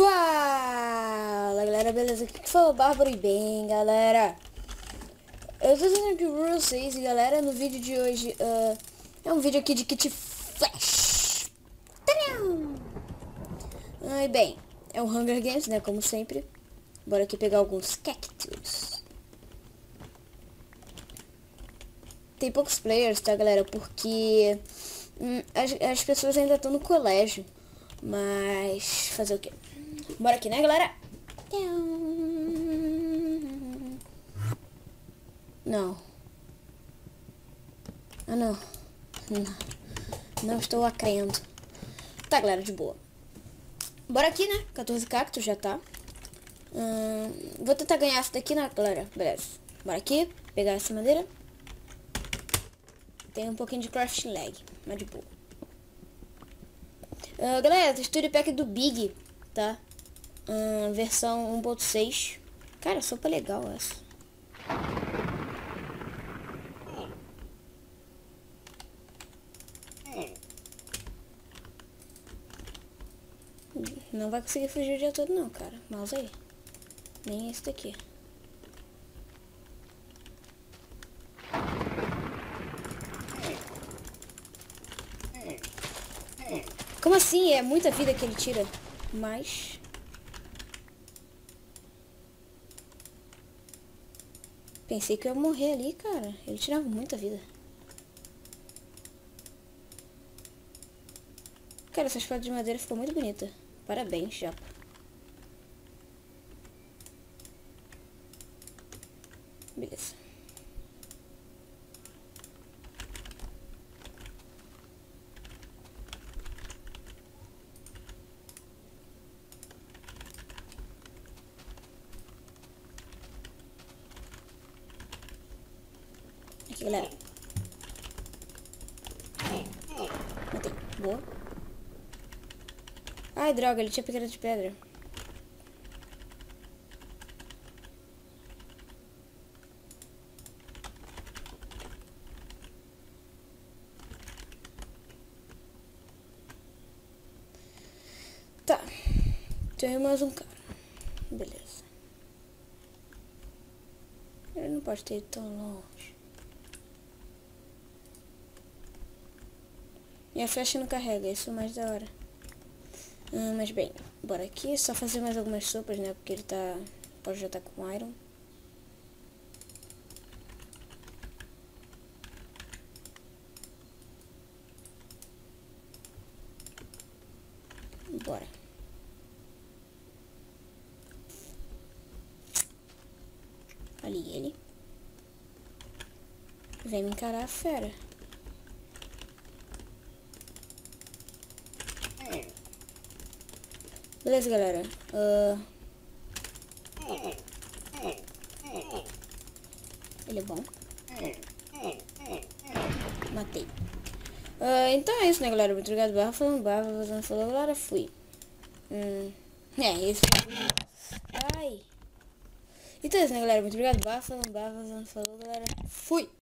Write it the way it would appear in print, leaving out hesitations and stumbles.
Fala galera, beleza? Aqui que fala o Bárbaro e bem galera, eu tô trazendo aqui pra vocês e galera, no vídeo de hoje é um vídeo aqui de kit flash. E bem, é um Hunger Games, né, como sempre. Bora aqui pegar alguns cactos. Tem poucos players, tá galera, porque as pessoas ainda estão no colégio. Mas fazer o quê? Bora aqui, né galera? Não. Ah não. Não estou acrendo. Tá galera, de boa. Bora aqui, né? 14 cactos já tá. Vou tentar ganhar essa daqui, né galera? Beleza. Bora aqui, pegar essa madeira. Tem um pouquinho de crafting lag, mas de boa. Galera, texture pack do Big, tá? Versão 1.6. Cara, sopa legal essa. Não vai conseguir fugir o dia todo não, cara. Mouse aí. Nem esse daqui. Como assim? É muita vida que ele tira. Mas... pensei que eu ia morrer ali, cara. Ele tirava muita vida. Cara, essa espada de madeira ficou muito bonita. Parabéns, Japa. Beleza. Aqui, galera. Matei. Boa. Ai, droga, ele tinha picareta de pedra. Tá. Tem mais um cara. Beleza. Ele não pode ter ido tão longe. Minha flecha não carrega, isso é mais da hora. Mas bem, bora aqui. Só fazer mais algumas sopas, né? Porque ele tá... pode já tá com iron. Bora. Ali ele. Vem me encarar a fera. Beleza, galera. Ele é bom. Matei. Então é isso, né, galera? Muito obrigado, Barra falando, Barra falando, galera. Fui. Isso. Ai. Então é isso, né, galera? Muito obrigado, Barra falando, galera. Fui.